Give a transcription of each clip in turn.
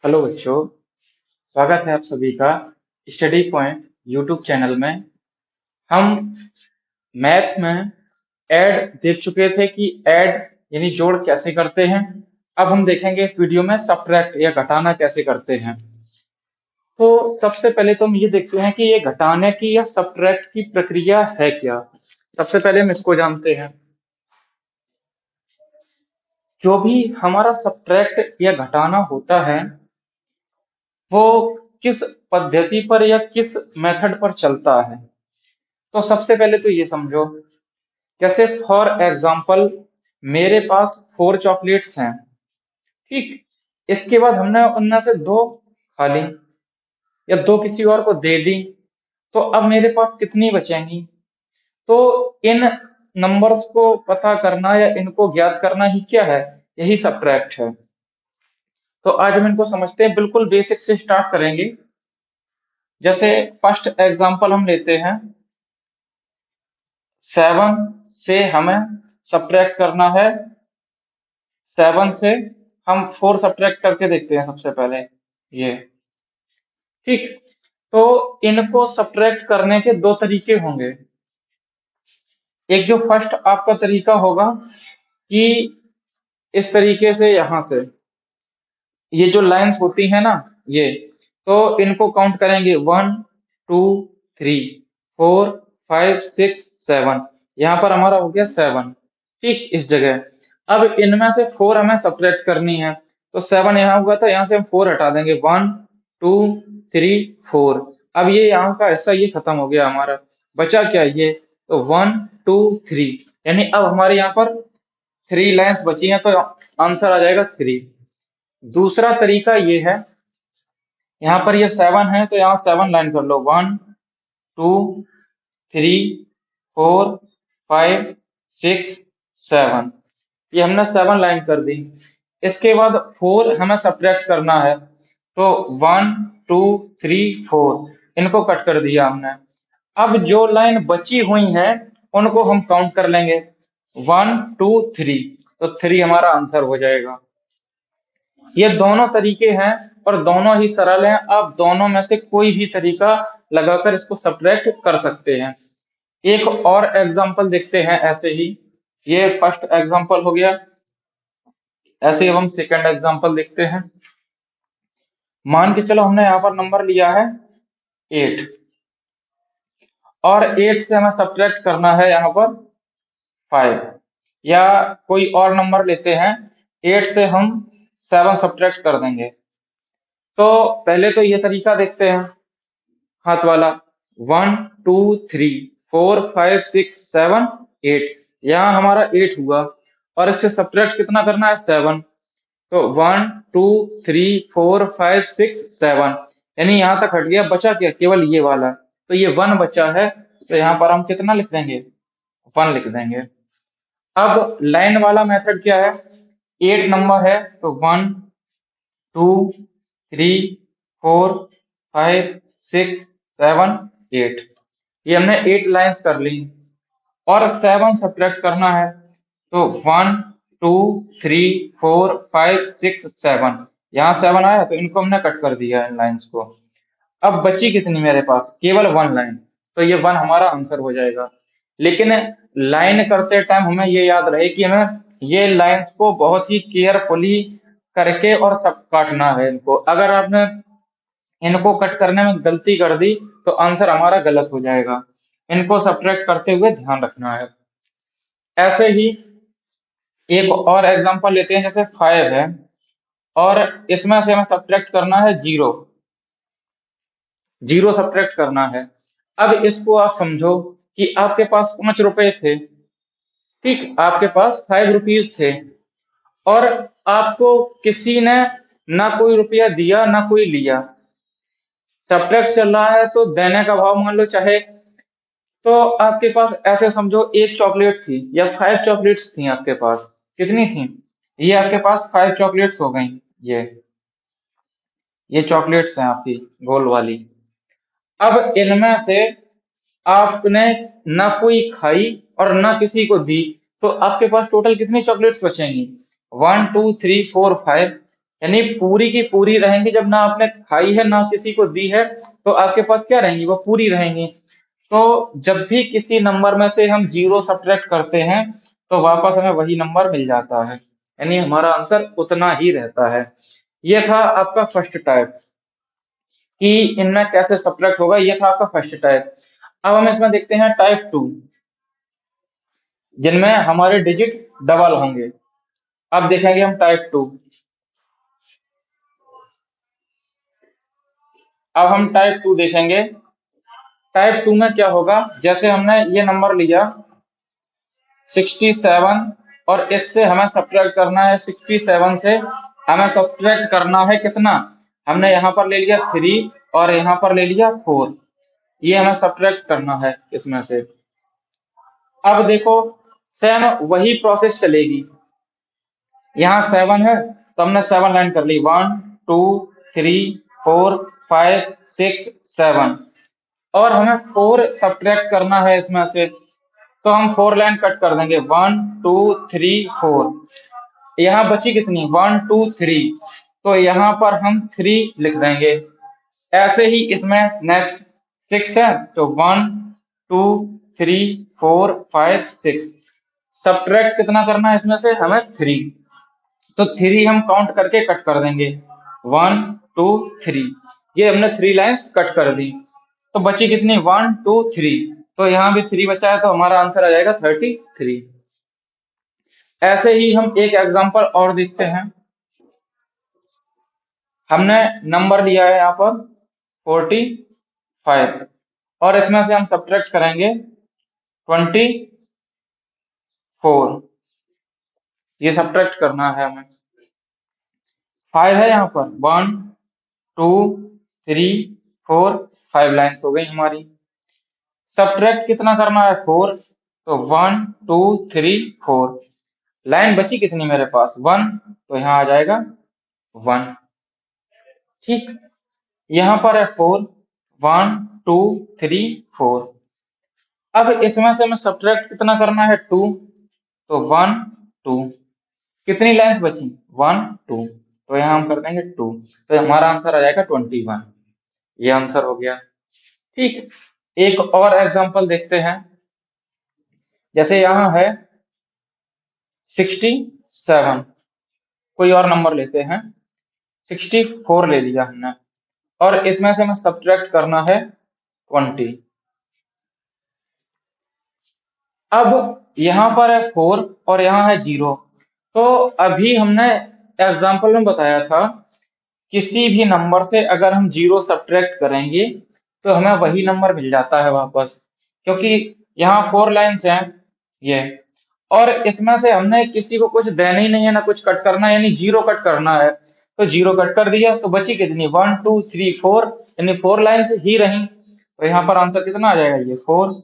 Hello बच्चों, स्वागत है आप सभी का स्टडी पॉइंट यूट्यूब चैनल में। हम मैथ में ऐड देख चुके थे कि ऐड यानी जोड़ कैसे करते हैं। अब हम देखेंगे इस वीडियो में सब्ट्रैक्ट या घटाना कैसे करते हैं। तो सबसे पहले तो हम ये देखते हैं कि ये घटाने की या सब्ट्रैक्ट की प्रक्रिया है क्या। सबसे पहले हम इसको जानते हैं। जो भी हमारा सब्ट्रैक्ट या घटाना होता है वो किस पद्धति पर या किस मेथड पर चलता है। तो सबसे पहले तो ये समझो, जैसे फॉर एग्जाम्पल मेरे पास 4 चॉकलेट्स हैं। ठीक, इसके बाद हमने उनमें से 2 खा ली या 2 किसी और को दे दी, तो अब मेरे पास कितनी बचेंगी। तो इन नंबर्स को पता करना या इनको ज्ञात करना ही क्या है, यही सब्ट्रैक्ट है। तो आज हम इनको समझते हैं, बिल्कुल बेसिक से स्टार्ट करेंगे। जैसे फर्स्ट एग्जांपल हम लेते हैं, 7 से हमें सब्ट्रैक्ट करना है। 7 से हम 4 सब्ट्रैक्ट करके देखते हैं सबसे पहले ये। ठीक, तो इनको सब्ट्रैक्ट करने के 2 तरीके होंगे। एक जो फर्स्ट आपका तरीका होगा कि इस तरीके से, यहां से ये जो लाइंस होती है ना, ये तो इनको काउंट करेंगे 1 2 3 4 5 6 7। यहाँ पर हमारा हो गया 7। ठीक, इस जगह अब इनमें से 4 हमें सब्ट्रैक्ट करनी है। तो 7 यहाँ हुआ था, यहाँ से हम 4 हटा देंगे। 1 2 3 4। अब ये यहाँ का हिस्सा ये खत्म हो गया हमारा, बचा क्या ये, तो 1 2 3। यानी अब हमारे यहाँ पर 3 लाइंस बची हैं, तो आंसर आ जाएगा 3। दूसरा तरीका ये है, यहाँ पर ये 7 है तो यहाँ 7 लाइन कर लो। 1 2 3 4 5 6 7। ये हमने 7 लाइन कर दी। इसके बाद 4 हमें सब्ट्रैक्ट करना है, तो 1 2 3 4 इनको कट कर दिया हमने। अब जो लाइन बची हुई है उनको हम काउंट कर लेंगे, 1 2 3। तो 3 हमारा आंसर हो जाएगा। ये दोनों तरीके हैं और दोनों ही सरल हैं। आप दोनों में से कोई भी तरीका लगाकर इसको सब्ट्रैक्ट कर सकते हैं। एक और एग्जांपल देखते हैं ऐसे ही। ये फर्स्ट एग्जांपल हो गया। ऐसे ही हम सेकंड एग्जांपल देखते हैं। मान के चलो हमने यहाँ पर नंबर लिया है 8 और 8 से हमें सब्ट्रैक्ट करना है यहाँ पर 5। या कोई और नंबर लेते हैं, 8 से हम 7 सब्ट्रैक्ट कर देंगे। तो पहले तो ये तरीका देखते हैं, हाथ वाला। 1 2 3 4 5 6 7 8। यहाँ हमारा 8 हुआ और इससे सब्ट्रैक्ट कितना करना है, 7। तो 1 2 3 4 5 6 7, यानी यहाँ तक हट गया, बचा क्या, केवल ये वाला। तो ये 1 बचा है, तो यहाँ पर हम कितना लिख देंगे, 1 लिख देंगे। अब लाइन वाला मेथड क्या है, 8 नंबर है तो 1 2 3 4 5 6 7 8। ये हमने 8 लाइंस कर ली और 7 सब्ट्रैक्ट करना है, तो 1 2 3 4 5 6 7। यहाँ 7 आया तो इनको हमने कट कर दिया इन लाइंस को। अब बची कितनी मेरे पास, केवल 1 लाइन, तो ये 1 हमारा आंसर हो जाएगा। लेकिन लाइन करते टाइम हमें ये याद रहे कि हमें ये लाइंस को बहुत ही केयरफुली करके और सब काटना है इनको। अगर आपने इनको कट करने में गलती कर दी तो आंसर हमारा गलत हो जाएगा। इनको सब्ट्रैक्ट करते हुए ध्यान रखना है। ऐसे ही एक और एग्जांपल लेते हैं, जैसे 5 है और इसमें से हमें सब्ट्रैक्ट करना है 0। 0 सब्ट्रैक्ट करना है। अब इसको आप समझो कि आपके पास 5 रुपए थे। ठीक, आपके पास 5 रुपीज थे और आपको किसी ने ना कोई रुपया दिया ना कोई लिया। सब्ट्रैक्ट चल रहा है तो देने का भाव मान लो चाहे, तो आपके पास ऐसे समझो 1 चॉकलेट थी या 5 चॉकलेट्स थी आपके पास। कितनी थी, ये आपके पास 5 चॉकलेट्स हो गई। ये चॉकलेट्स हैं आपकी गोल वाली। अब इनमें से आपने ना कोई खाई और ना किसी को दी, तो आपके पास टोटल कितनी चॉकलेट्स बचेंगी, 1 2 3 4 5। यानी पूरी की पूरी रहेंगी। जब ना आपने खाई है ना किसी को दी है, तो आपके पास क्या रहेंगी, वो पूरी रहेंगी। तो जब भी किसी नंबर में से हम जीरो सब्ट्रैक्ट करते हैं, तो वापस हमें वही नंबर मिल जाता है, यानी हमारा आंसर उतना ही रहता है। ये था आपका फर्स्ट टाइप कि इनमें कैसे सब्ट्रैक्ट होगा, ये था आपका फर्स्ट टाइप। अब हम इसमें देखते हैं टाइप टू, जिनमें हमारे डिजिट डबल होंगे। अब देखेंगे हम टाइप टू। अब हम टाइप टू देखेंगे। टाइप टू में क्या होगा, जैसे हमने ये नंबर लिया 67, और इससे हमें सब्ट्रैक्ट करना है 67 से हमें सब्ट्रैक्ट करना है कितना, हमने यहाँ पर ले लिया 3 और यहाँ पर ले लिया 4। ये हमें सब्ट्रैक्ट करना है इसमें से। अब देखो, सेम वही प्रोसेस चलेगी। यहाँ 7 है तो हमने 7 लाइन कर ली, 1 2 3 4 5 6 7, और हमें 4 सब्ट्रैक्ट करना है इसमें से। तो हम 4 लाइन कट कर देंगे, 1 2 3 4। यहाँ बची कितनी, 1 2 3, तो यहाँ पर हम 3 लिख देंगे। ऐसे ही इसमें नेक्स्ट 6 है, तो 1 2 3 4 5 6। सब्ट्रैक्ट कितना करना है इसमें से, हमें 3। तो 3 हम काउंट करके कट कर देंगे, 1 2 3। ये हमने 3 लाइन्स कट कर दी। तो बची कितनी, 1 2 3। तो यहाँ भी 3 बचा है, तो हमारा आंसर आ जाएगा 33। ऐसे ही हम एक एग्जांपल और देखते हैं। हमने नंबर लिया है यहाँ पर 45, और इसमें से हम सब्ट्रैक्ट करेंगे 24। ये सब्ट्रैक्ट करना है हमें। 5 है यहाँ पर, 1 2 3 4 5 लाइन्स हो गई हमारी। सब्ट्रैक्ट कितना करना है, 4, तो 1 2 3 4। लाइन बची कितनी मेरे पास, 1, तो यहाँ आ जाएगा 1। ठीक, यहाँ पर है 4, 1 2 3 4। अब इसमें से हमें सब्ट्रैक्ट कितना करना है, 2, तो 1 2। कितनी लाइन्स बची, 1 2, तो यहाँ हम कर देंगे 2। तो हमारा आंसर आ जाएगा 21। ये आंसर हो गया। ठीक, एक और एग्जांपल देखते हैं। जैसे यहाँ है 67, कोई और नंबर लेते हैं, 64 ले लिया हमने, और इसमें से हमें सब्ट्रैक्ट करना है 20। अब यहाँ पर है 4 और यहाँ है 0। तो अभी हमने एग्जाम्पल में बताया था, किसी भी नंबर से अगर हम 0 सब्ट्रैक्ट करेंगे तो हमें वही नंबर मिल जाता है वापस, क्योंकि यहाँ 4 लाइन्स हैं ये, और इसमें से हमने किसी को कुछ देना ही नहीं है, ना कुछ कट करना है, यानी 0 कट करना है। तो 0 कट कर दिया, तो बची कितनी, 1 2 3 4, यानी 4 लाइन्स ही रही। तो यहाँ पर आंसर कितना आ जाएगा, ये 4।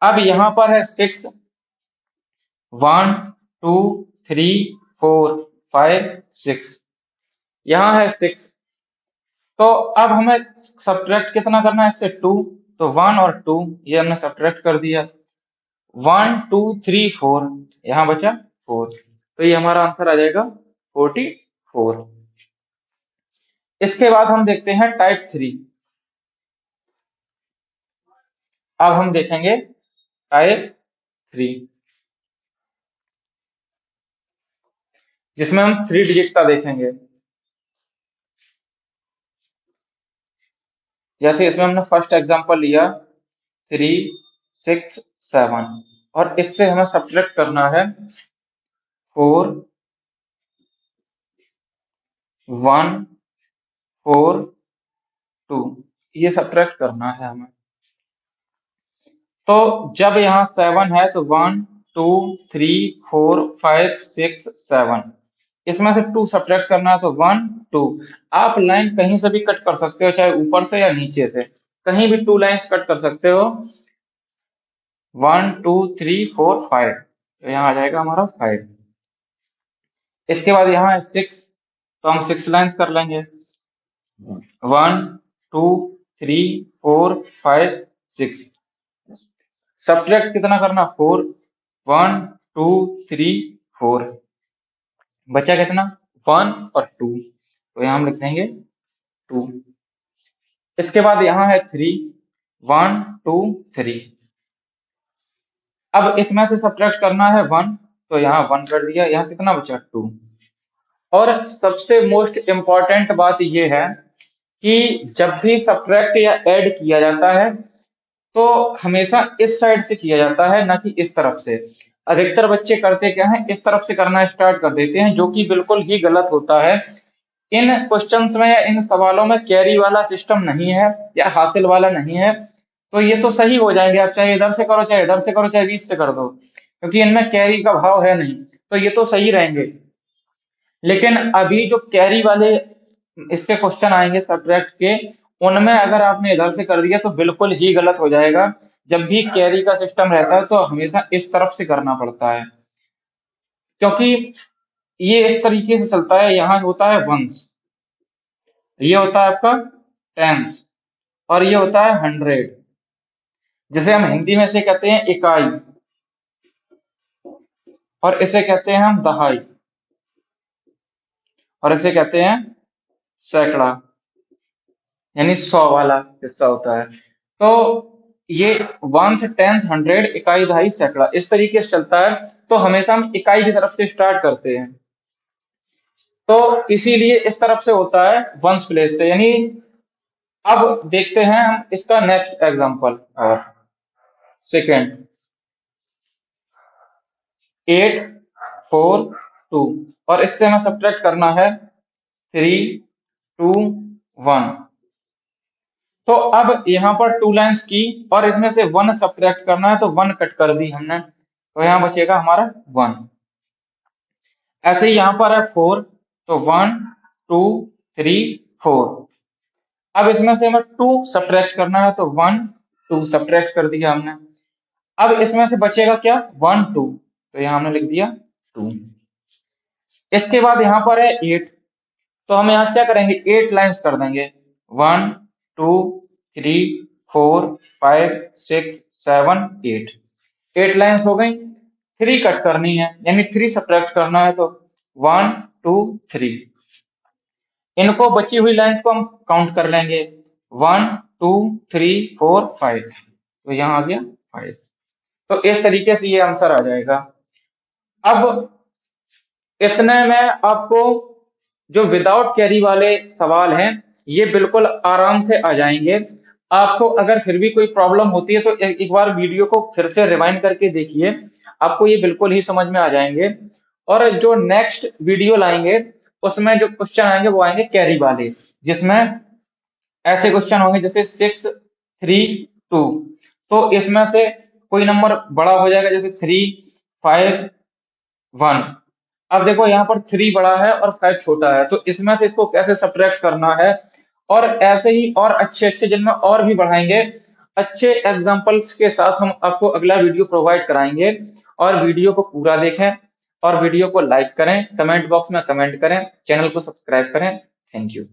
अब यहाँ पर है 6, 1 2 3 4 5 6, यहाँ है 6। तो अब हमें सब्ट्रैक्ट कितना करना है इससे, 2, तो 1 और 2 ये हमने सब्ट्रैक्ट कर दिया। 1 2 3 4, यहाँ बचा 4, तो ये हमारा आंसर आ जाएगा 44। इसके बाद हम देखते हैं टाइप 3। अब हम देखेंगे टाइप 3, जिसमें हम 3 डिजिट का देखेंगे। जैसे इसमें हमने फर्स्ट एग्जांपल लिया 3 6 7, और इससे हमें सब्ट्रैक्ट करना है 4 1 4 2। ये सब्ट्रैक्ट करना है हमें। तो जब यहाँ 7 है, तो 1 2 3 4 5 6 7, इसमें से 2 सब्ट्रैक्ट करना है, तो 1 2। आप लाइन कहीं से भी कट कर सकते हो, चाहे ऊपर से या नीचे से, कहीं भी 2 लाइन्स कट कर सकते हो। 1 2 3 4 5, तो यहाँ आ जाएगा हमारा 5। इसके बाद यहाँ है 6, तो हम 6 लाइन्स कर लेंगे, 1 2 3 4 5 6। सब्ट्रैक्ट कितना करना, 4, 1 2 3 4, बचा कितना, 1 और 2, तो यहाँ हम लिख देंगे 2। इसके बाद यहाँ है 3, 1 2 3। अब इसमें से सब्ट्रैक्ट करना है 1, तो यहाँ 1 कर दिया, यहाँ कितना बचा 2। और सबसे मोस्ट इम्पॉर्टेंट बात ये है कि जब भी सब्ट्रैक्ट या ऐड किया जाता है तो हमेशा इस साइड से किया जाता है, ना कि इस तरफ से। अधिकतर बच्चे करते क्या है, इस तरफ से करना स्टार्ट कर देते हैं, जो कि बिल्कुल ही गलत होता है। इन क्वेश्चंस में या इन सवालों में कैरी वाला सिस्टम नहीं है या हासिल वाला नहीं है, तो ये तो सही हो जाएंगे, आप चाहे इधर से करो, चाहे इधर से करो, चाहे 20 से कर दो, क्योंकि इनमें कैरी का भाव है नहीं, तो ये तो सही रहेंगे। लेकिन अभी जो कैरी वाले इसके क्वेश्चन आएंगे सब्ट्रैक्ट के, उनमें अगर आपने इधर से कर दिया तो बिल्कुल ही गलत हो जाएगा। जब भी कैरी का सिस्टम रहता है तो हमेशा इस तरफ से करना पड़ता है, क्योंकि ये इस तरीके से चलता है। यहाँ होता है वंस, ये होता है आपका टेंस, और ये होता है 100, जिसे हम हिंदी में से कहते हैं इकाई, और इसे कहते हैं हम दहाई, और इसे कहते हैं सैकड़ा, यानी 100 वाला हिस्सा होता है। तो ये वंस, टेंस, 100, इकाई, दहाई, सैकड़ा, इस तरीके से चलता है। तो हमेशा हम इकाई की तरफ से स्टार्ट करते हैं, तो इसीलिए इस तरफ से होता है वंस प्लेस से। यानी अब देखते हैं हम इसका नेक्स्ट एग्जांपल, और सेकेंड 8 4 2, और इससे हमें सब्ट्रैक्ट करना है 3 2 1। तो अब यहाँ पर 2 लाइंस की, और इसमें से 1 सब्ट्रैक्ट करना है, तो 1 कट कर दी हमने, तो यहाँ बचेगा हमारा 1। ऐसे ही यहाँ पर है 4, तो 1 2 3 4। अब इसमें से हमें 2 सब्ट्रैक्ट करना है, तो 1 2 सब्ट्रैक्ट कर दिया हमने। अब इसमें से बचेगा क्या, 1 2, तो यहाँ हमने लिख दिया 2। इसके बाद यहाँ पर है 8, तो हम यहाँ क्या करेंगे, 8 लाइंस कर देंगे, 1 2 3 4 5 6 7 8। 8 लाइंस हो गई। 3 कट करनी है, यानी 3 सब्ट्रैक्ट करना है, तो 1 2 3। इनको बची हुई लाइंस को हम काउंट कर लेंगे, 1 2 3 4 5, तो यहाँ आ गया 5। तो इस तरीके से ये आंसर आ जाएगा। अब इतने में आपको जो विदाउट कैरी वाले सवाल हैं ये बिल्कुल आराम से आ जाएंगे। आपको अगर फिर भी कोई प्रॉब्लम होती है तो एक बार वीडियो को फिर से रिवाइंड करके देखिए, आपको ये बिल्कुल ही समझ में आ जाएंगे। और जो नेक्स्ट वीडियो लाएंगे उसमें जो क्वेश्चन आएंगे वो आएंगे कैरी वाले, जिसमें ऐसे क्वेश्चन होंगे जैसे 6 3 2, तो इसमें से कोई नंबर बड़ा हो जाएगा, जैसे 3 5 1। अब देखो यहाँ पर 3 बड़ा है और 5 छोटा है, तो इसमें से इसको कैसे सब्ट्रैक्ट करना है, और ऐसे ही और अच्छे अच्छे जिनमें और भी बढ़ाएंगे, अच्छे एग्जांपल्स के साथ हम आपको अगला वीडियो प्रोवाइड कराएंगे। और वीडियो को पूरा देखें, और वीडियो को लाइक करें, कमेंट बॉक्स में कमेंट करें, चैनल को सब्सक्राइब करें। Thank you.